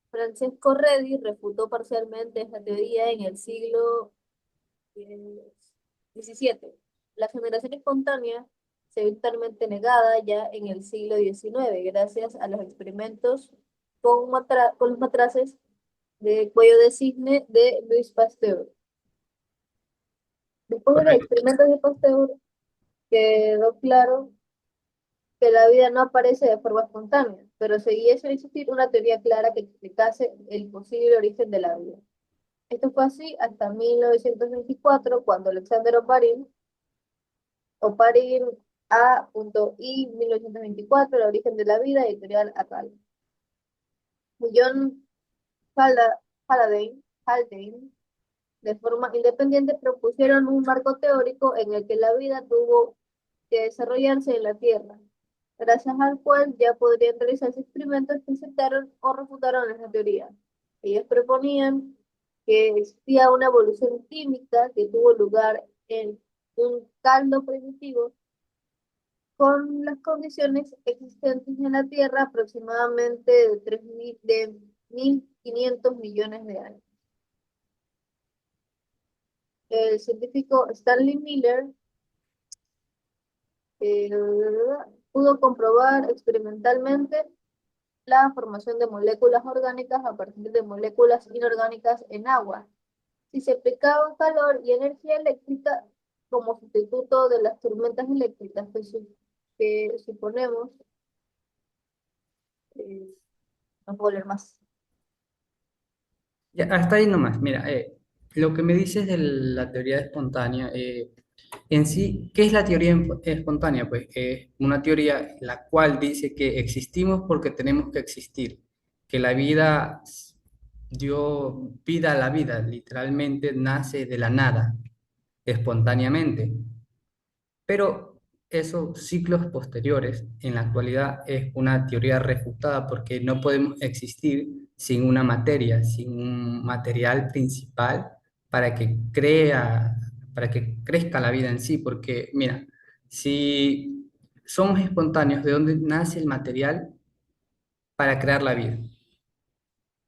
Francesco Redi refutó parcialmente esta teoría en el siglo XVII. La generación espontánea se vio totalmente negada ya en el siglo XIX, gracias a los experimentos con los matraces de cuello de cisne de Louis Pasteur. Después de los Correcto. experimentos de Pasteur, quedó claro que la vida no aparece de forma espontánea, pero seguía sin existir una teoría clara que explicase el posible origen de la vida. Esto fue así hasta 1924, cuando Alexander Oparin A.I. 1924, El origen de la vida, editorial Acal. John Haldane, de forma independiente, propusieron un marco teórico en el que la vida tuvo que desarrollarse en la Tierra, gracias al cual ya podrían realizarse experimentos que aceptaron o refutaron esa teoría. Ellos proponían que existía una evolución química que tuvo lugar en un caldo primitivo con las condiciones existentes en la Tierra aproximadamente de 1.500 millones de años. El científico Stanley Miller eh, pudo comprobar experimentalmente la formación de moléculas orgánicas a partir de moléculas inorgánicas en agua. Si se aplicaba calor y energía eléctrica como sustituto de las tormentas eléctricas que suponemos, eh, no puedo leer más. Ya, hasta ahí nomás. Mira, lo que me dices de la teoría espontánea, en sí, ¿qué es la teoría espontánea? Pues es una teoría la cual dice que existimos porque tenemos que existir, que la vida dio vida a la vida, literalmente nace de la nada, espontáneamente. Pero esos ciclos posteriores en la actualidad es una teoría refutada porque no podemos existir sin una materia, sin un material principal para que para que crezca la vida en sí. Porque, mira, si somos espontáneos, ¿de dónde nace el material para crear la vida?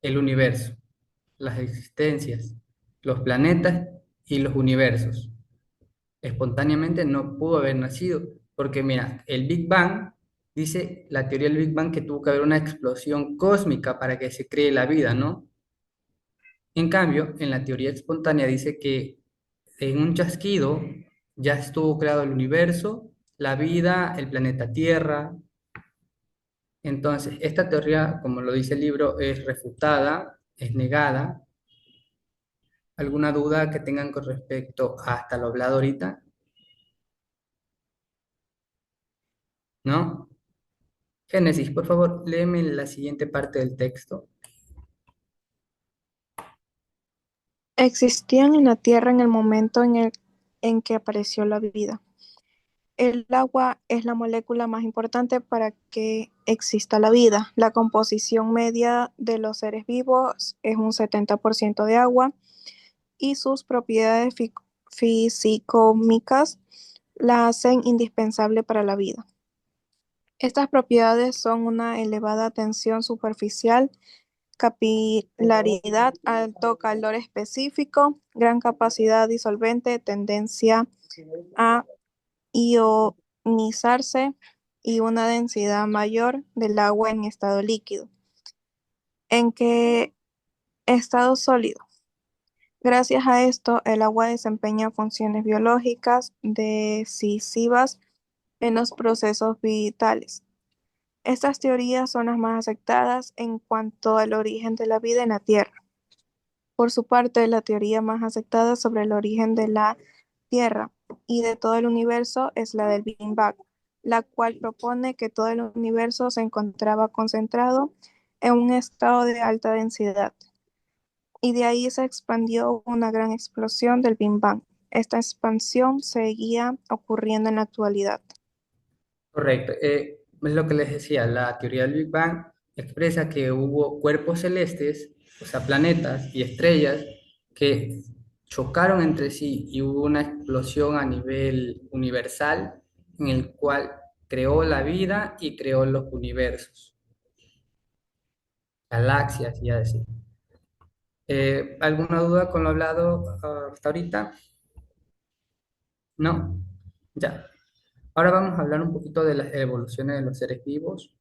El universo, las existencias, los planetas y los universos espontáneamente no pudo haber nacido, porque mira, el Big Bang, dice la teoría del Big Bang que tuvo que haber una explosión cósmica para que se cree la vida, ¿no? En cambio, en la teoría espontánea dice que en un chasquido ya estuvo creado el universo, la vida, el planeta Tierra. Entonces, esta teoría, como lo dice el libro, es refutada, es negada. ¿Alguna duda que tengan con respecto hasta lo hablado ahorita? ¿No? Génesis, por favor, léeme la siguiente parte del texto. Existían en la Tierra en el momento en que apareció la vida. El agua es la molécula más importante para que exista la vida. La composición media de los seres vivos es un 70% de agua y sus propiedades fisicoquímicas la hacen indispensable para la vida. Estas propiedades son una elevada tensión superficial, capilaridad, alto calor específico, gran capacidad disolvente, tendencia a ionizarse y una densidad mayor del agua en estado líquido. ¿En qué estado sólido? Gracias a esto, el agua desempeña funciones biológicas decisivas en los procesos vitales. Estas teorías son las más aceptadas en cuanto al origen de la vida en la Tierra. Por su parte, la teoría más aceptada sobre el origen de la Tierra y de todo el universo es la del Big Bang, la cual propone que todo el universo se encontraba concentrado en un estado de alta densidad, y de ahí se expandió una gran explosión del Big Bang. Esta expansión seguía ocurriendo en la actualidad. Correcto. Es lo que les decía, la teoría del Big Bang expresa que hubo cuerpos celestes, o sea, planetas y estrellas que chocaron entre sí y hubo una explosión a nivel universal en el cual creó la vida y creó los universos. galaxias y así. ¿Alguna duda con lo hablado hasta ahorita? No, ya. Ahora vamos a hablar un poquito de las evoluciones de los seres vivos.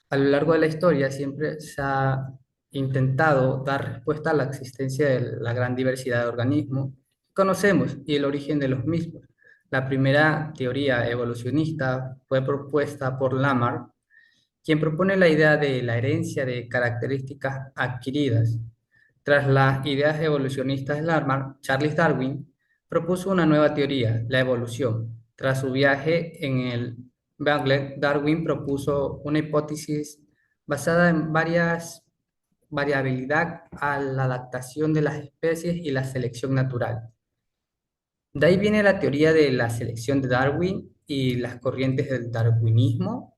A lo largo de la historia siempre se ha intentado dar respuesta a la existencia de la gran diversidad de organismos que conocemos y el origen de los mismos. La primera teoría evolucionista fue propuesta por Lamarck, quien propone la idea de la herencia de características adquiridas. Tras las ideas evolucionistas de Lamarck, Charles Darwin propuso una nueva teoría, la evolución. Tras su viaje en el Beagle, Darwin propuso una hipótesis basada en variabilidad a la adaptación de las especies y la selección natural. De ahí viene la teoría de la selección de Darwin y las corrientes del darwinismo.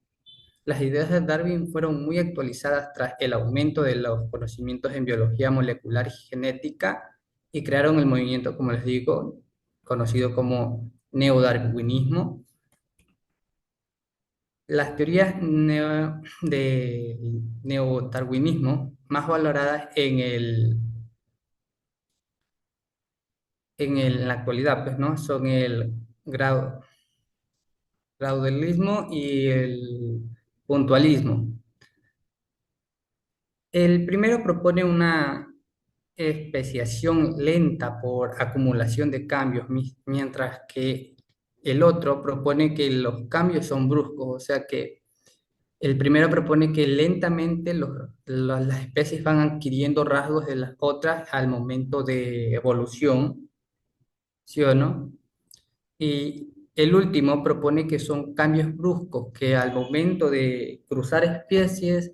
Las ideas de Darwin fueron muy actualizadas tras el aumento de los conocimientos en biología molecular y genética y crearon el movimiento, como les digo, conocido como neodarwinismo. Las teorías de neodarwinismo más valoradas en la actualidad, pues, ¿no? Son el gradualismo y el puntualismo. El primero propone una especiación lenta por acumulación de cambios, mientras que el otro propone que los cambios son bruscos, o sea que el primero propone que lentamente las especies van adquiriendo rasgos de las otras al momento de evolución, ¿sí o no? Y el último propone que son cambios bruscos, que al momento de cruzar especies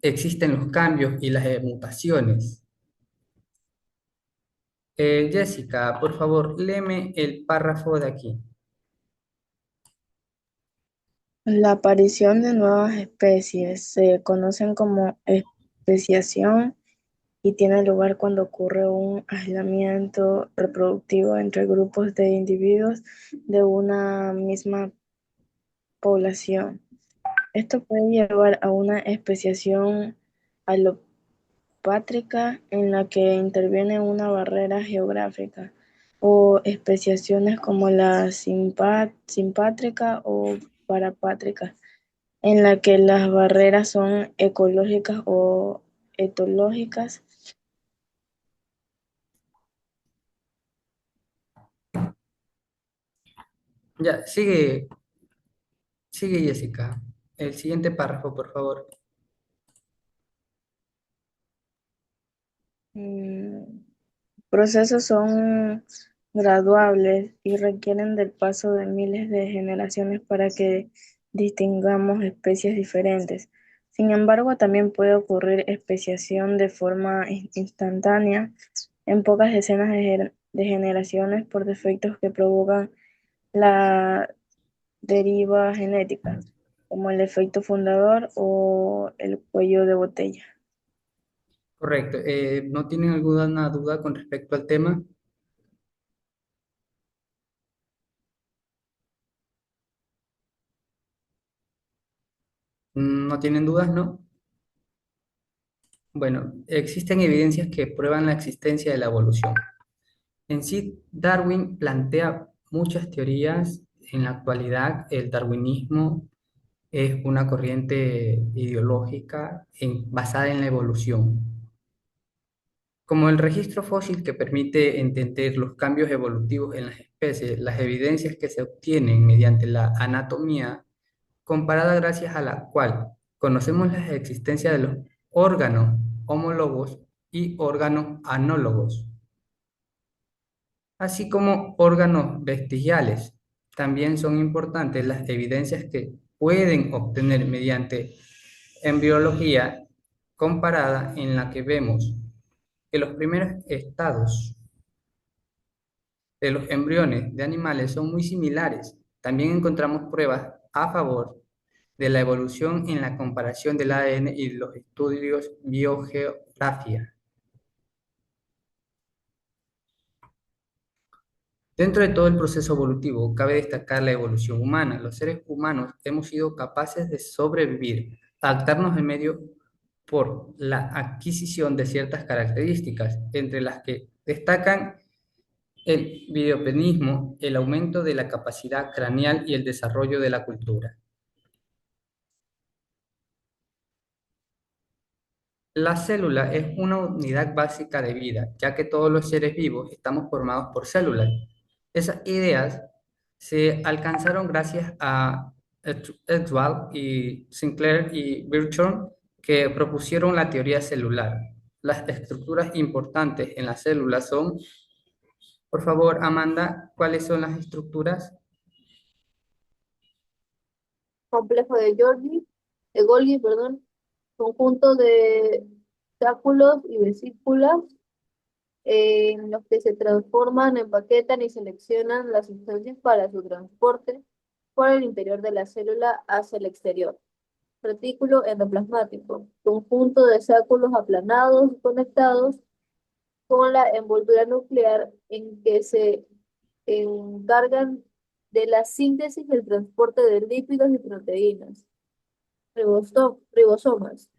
existen los cambios y las mutaciones. Jessica, por favor, léeme el párrafo de aquí. La aparición de nuevas especies se conocen como especiación y tiene lugar cuando ocurre un aislamiento reproductivo entre grupos de individuos de una misma población. Esto puede llevar a una especiación alopátrica en la que interviene una barrera geográfica, o especiaciones como la simpátrica o parapátrica, en la que las barreras son ecológicas o etológicas. Ya, sigue Jessica. El siguiente párrafo, por favor. Mm, Procesos son graduables y requieren del paso de miles de generaciones para que distingamos especies diferentes. Sin embargo, también puede ocurrir especiación de forma instantánea en pocas decenas de generaciones por defectos que provocan la deriva genética, como el efecto fundador o el cuello de botella. Correcto. ¿No tienen alguna duda con respecto al tema? ¿No tienen dudas, no? Bueno, existen evidencias que prueban la existencia de la evolución. En sí, Darwin plantea muchas teorías. En la actualidad, el darwinismo es una corriente ideológica basada en la evolución. Como el registro fósil que permite entender los cambios evolutivos en las especies, las evidencias que se obtienen mediante la anatomía comparada gracias a la cual conocemos la existencia de los órganos homólogos y órganos análogos, así como órganos vestigiales. También son importantes las evidencias que pueden obtener mediante embriología comparada, en la que vemos que los primeros estados de los embriones de animales son muy similares. También encontramos pruebas a favor de la evolución en la comparación del ADN y los estudios biogeografía. Dentro de todo el proceso evolutivo, cabe destacar la evolución humana. Los seres humanos hemos sido capaces de sobrevivir, adaptarnos al medio por la adquisición de ciertas características, entre las que destacan el videopenismo, el aumento de la capacidad craneal y el desarrollo de la cultura. La célula es una unidad básica de vida, ya que todos los seres vivos estamos formados por células. Esas ideas se alcanzaron gracias a Edward y Sinclair y Birchall, que propusieron la teoría celular. Las estructuras importantes en las células son, por favor, Amanda, ¿cuáles son las estructuras? Complejo de Golgi, perdón, conjunto de sáculos y vesículas en los que se transforman, empaquetan y seleccionan las sustancias para su transporte por el interior de la célula hacia el exterior. Retículo endoplasmático, conjunto de sáculos aplanados y conectados con la envoltura nuclear en que se encargan de la síntesis y el transporte de lípidos y proteínas. Ribosomas,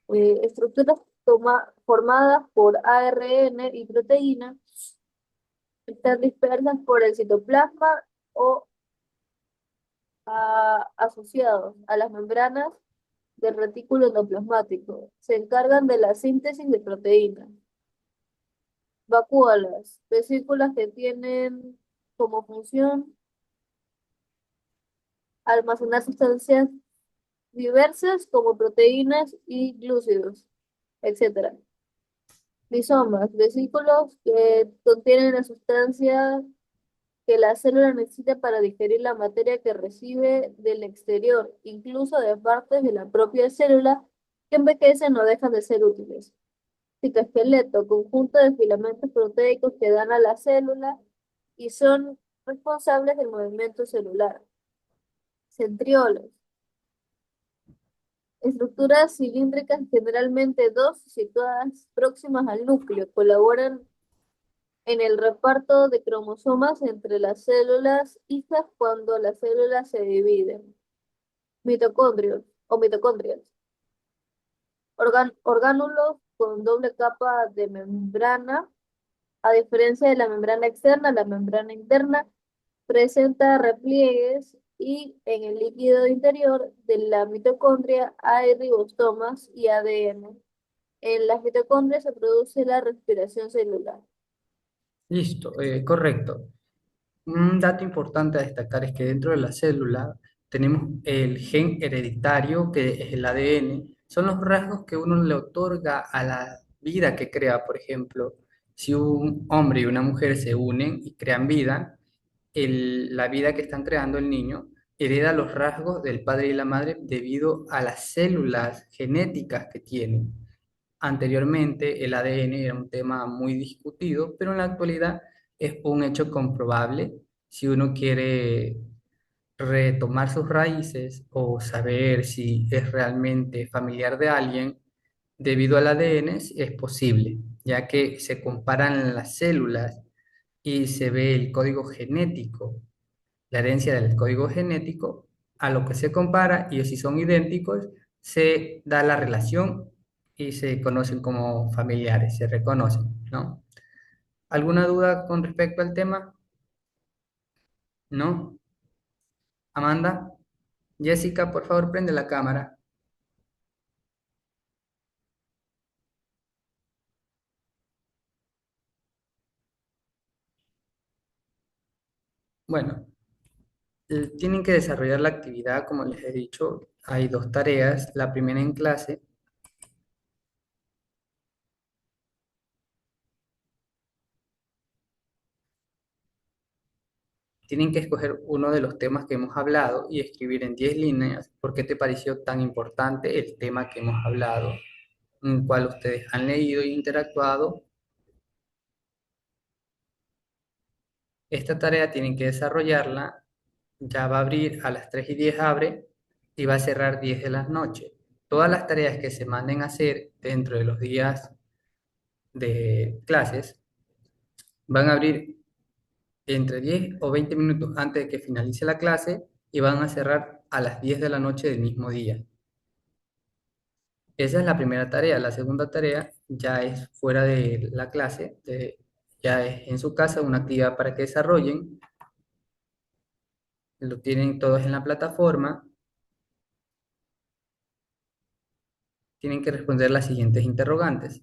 estructuras formadas por ARN y proteína, están dispersas por el citoplasma o asociados a las membranas del retículo endoplasmático. Se encargan de la síntesis de proteínas. Vacuolas, vesículas que tienen como función almacenar sustancias diversas como proteínas y glúcidos, etc. Lisomas, vesículos que contienen la sustancia que la célula necesita para digerir la materia que recibe del exterior, incluso de partes de la propia célula que envejecen o dejan de ser útiles. Citoesqueleto, conjunto de filamentos proteicos que dan a la célula y son responsables del movimiento celular. Centriolos, estructuras cilíndricas, generalmente dos, situadas próximas al núcleo, colaboran en el reparto de cromosomas entre las células hijas cuando las células se dividen. Mitocondrios o mitocondrias, orgánulos con doble capa de membrana. A diferencia de la membrana externa, la membrana interna presenta repliegues y en el líquido interior de la mitocondria hay ribosomas y ADN. En las mitocondrias se produce la respiración celular. Listo, correcto. Un dato importante a destacar es que dentro de la célula tenemos el gen hereditario, que es el ADN. Son los rasgos que uno le otorga a la vida que crea. Por ejemplo, si un hombre y una mujer se unen y crean vida, la vida que están creando el niño hereda los rasgos del padre y la madre debido a las células genéticas que tienen. Anteriormente, el ADN era un tema muy discutido, pero en la actualidad es un hecho comprobable. Si uno quiere retomar sus raíces o saber si es realmente familiar de alguien, debido al ADN es posible, ya que se comparan las células y se ve el código genético, la herencia del código genético, a lo que se compara, y si son idénticos, se da la relación y se conocen como familiares, se reconocen, ¿no? ¿Alguna duda con respecto al tema? ¿No? Amanda, Jessica, por favor, prende la cámara. Bueno, tienen que desarrollar la actividad, como les he dicho, hay dos tareas. La primera en clase, tienen que escoger uno de los temas que hemos hablado y escribir en 10 líneas por qué te pareció tan importante el tema que hemos hablado, en el cual ustedes han leído e interactuado. Esta tarea tienen que desarrollarla, ya va a abrir a las 3:10, abre y va a cerrar 10 de la noche. Todas las tareas que se manden a hacer dentro de los días de clases van a abrir entre 10 o 20 minutos antes de que finalice la clase y van a cerrar a las 10 de la noche del mismo día. Esa es la primera tarea. La segunda tarea ya es fuera de la clase, ya es en su casa una actividad para que desarrollen. Lo tienen todos en la plataforma. Tienen que responder las siguientes interrogantes.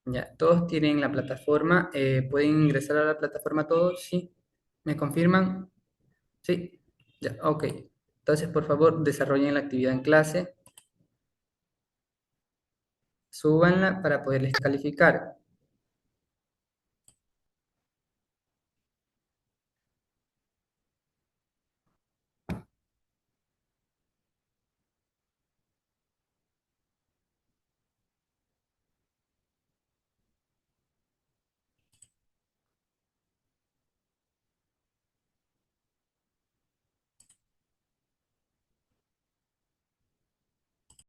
Ya, todos tienen la plataforma. ¿Pueden ingresar a la plataforma todos? Sí. ¿Me confirman? Sí. Ya, ok. Entonces, por favor, desarrollen la actividad en clase. Súbanla para poderles calificar.